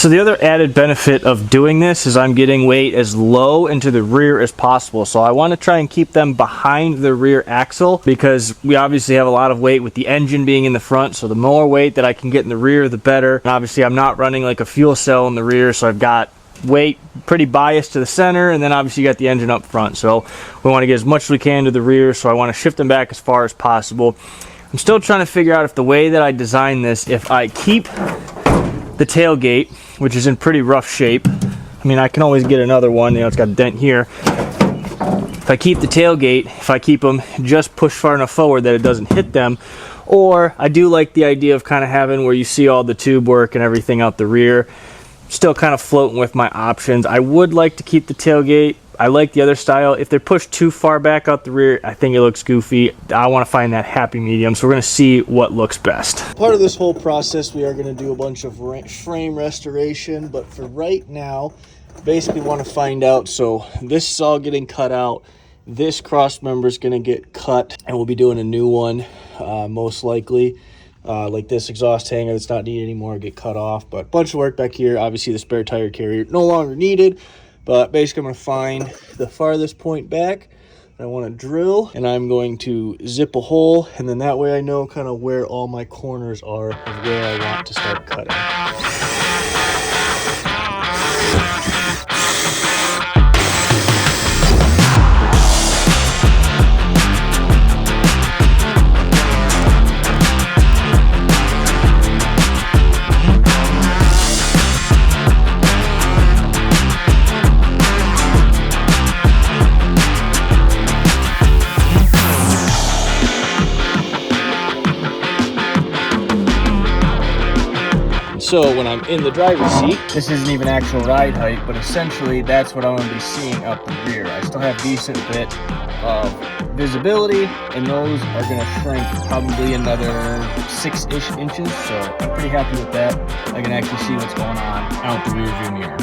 So the other added benefit of doing this is I'm getting weight as low into the rear as possible. So I want to try and keep them behind the rear axle, because we obviously have a lot of weight with the engine being in the front. So the more weight that I can get in the rear, the better. And obviously I'm not running like a fuel cell in the rear, so I've got weight pretty biased to the center, and then obviously you got the engine up front. So we want to get as much as we can to the rear, so I want to shift them back as far as possible. I'm still trying to figure out if the way that I design this, if I keep the tailgate, which is in pretty rough shape. I mean, I can always get another one, you know, it's got a dent here. If I keep the tailgate, if I keep them just pushed far enough forward that it doesn't hit them, or I do like the idea of kind of having where you see all the tube work and everything out the rear. Still kind of floating with my options. I would like to keep the tailgate. I like the other style. If they're pushed too far back out the rear, I think it looks goofy. I want to find that happy medium, so we're going to see what looks best. Part of this whole process, we are going to do a bunch of frame restoration, but for right now, basically want to find out. So this is all getting cut out. This cross member is going to get cut, and we'll be doing a new one, most likely. Like this exhaust hanger that's not needed anymore get cut off, but a bunch of work back here. Obviously the spare tire carrier no longer needed, but basically I'm going to find the farthest point back I want to drill, and I'm going to zip a hole, and then that way I know kind of where all my corners are of where I want to start cutting. So when I'm in the driver's seat, this isn't even actual ride height, but essentially that's what I'm going to be seeing up the rear. I still have a decent bit of visibility, and those are going to shrink probably another 6-ish inches. So I'm pretty happy with that. I can actually see what's going on out the rear view mirror.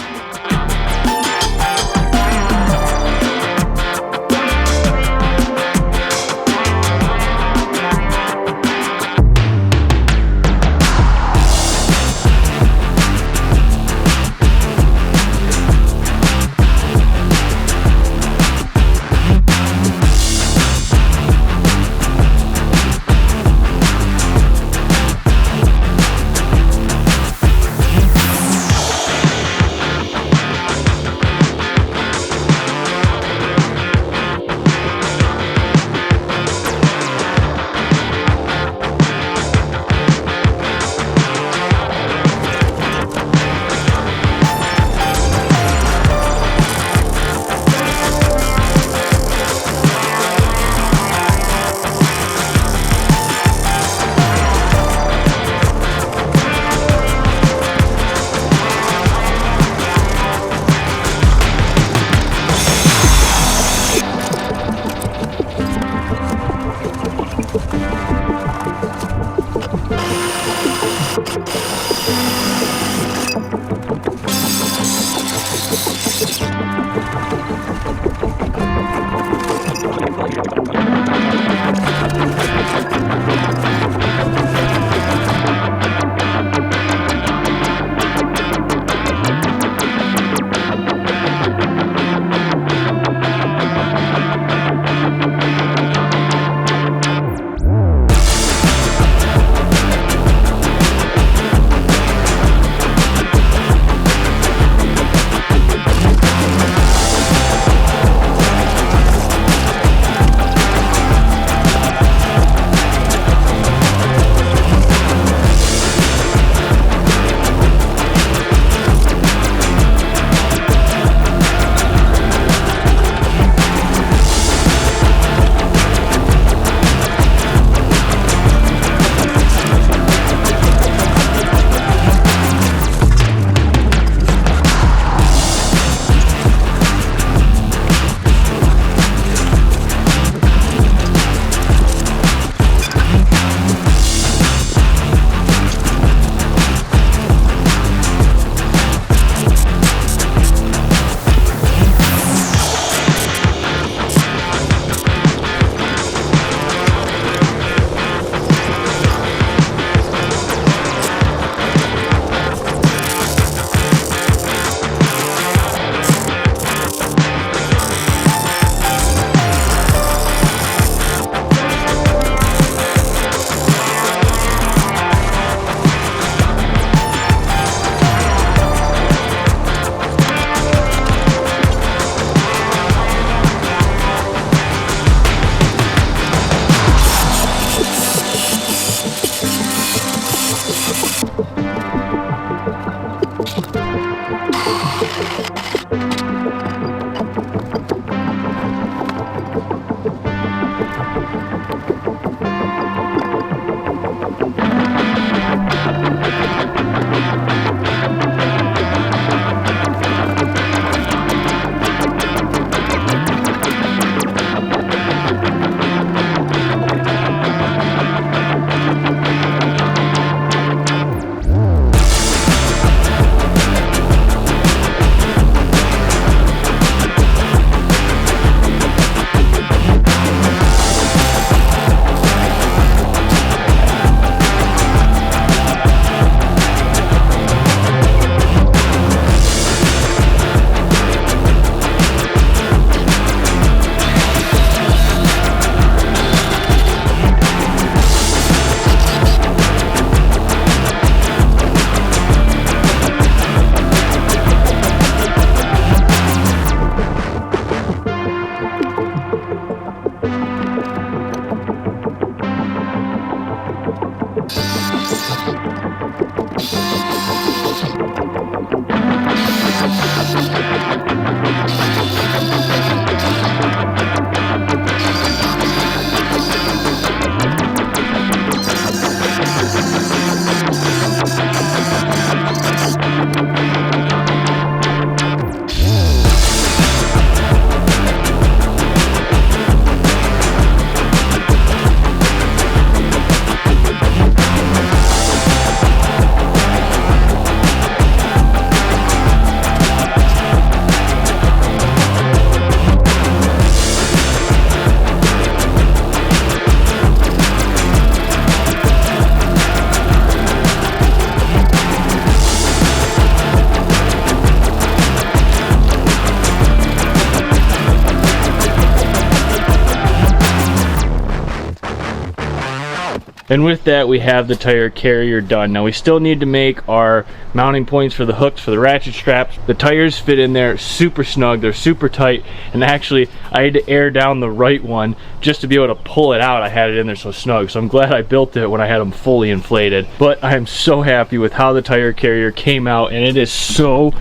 And with that, we have the tire carrier done. Now we still need to make our mounting points for the hooks for the ratchet straps. The tires fit in there super snug, they're super tight, and actually I had to air down the right one just to be able to pull it out. I had it in there so snug, so I'm glad I built it when I had them fully inflated. But I am so happy with how the tire carrier came out, and it is so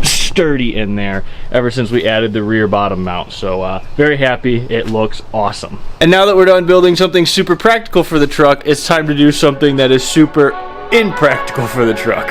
sturdy in there ever since we added the rear bottom mount. So very happy, it looks awesome. And now that we're done building something super practical for the truck, it's time to do something that is super impractical for the truck.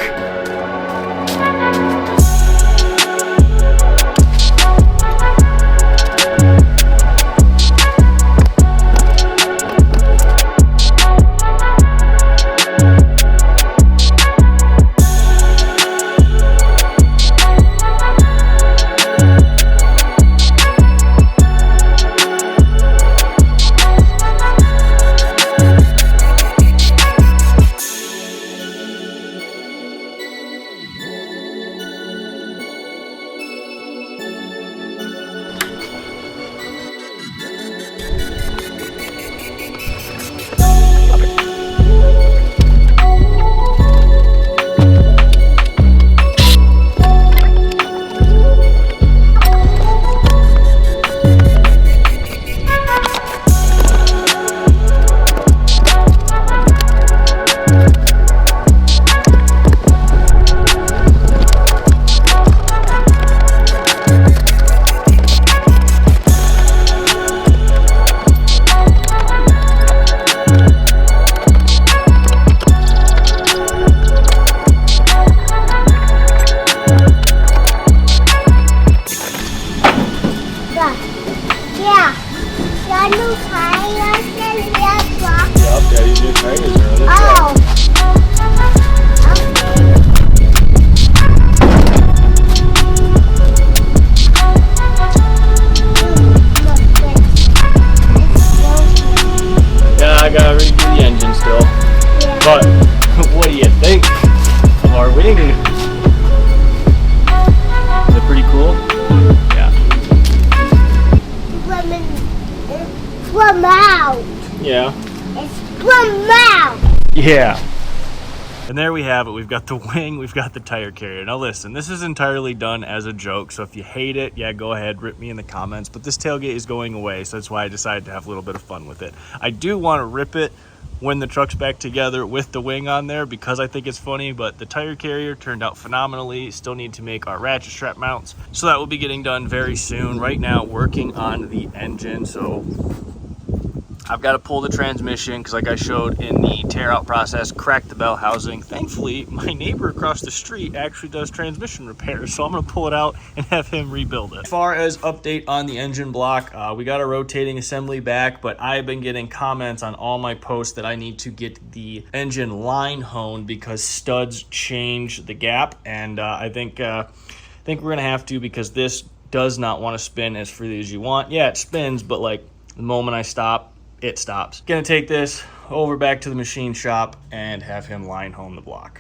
But what do you think of our wing? Is it pretty cool? Yeah. Plum out. Yeah. It's plum out. Yeah. And there we have it. We've got the wing, we've got the tire carrier. Now listen, this is entirely done as a joke, so if you hate it, yeah, go ahead, rip me in the comments. But this tailgate is going away, so that's why I decided to have a little bit of fun with it. I do want to rip it when the truck's back together with the wing on there because I think it's funny, but the tire carrier turned out phenomenally. Still need to make our ratchet strap mounts, so that will be getting done very soon. Right now, working on the engine, so I've got to pull the transmission because, like I showed in the tear out process, crack the bell housing. Thankfully, my neighbor across the street actually does transmission repairs, so I'm going to pull it out and have him rebuild it. As far as update on the engine block, we got a rotating assembly back, but I've been getting comments on all my posts that I need to get the engine line honed because studs change the gap, and I think we're going to have to because this does not want to spin as freely as you want. Yeah, it spins, but like the moment I stop, it stops. Gonna take this over back to the machine shop and have him line home the block.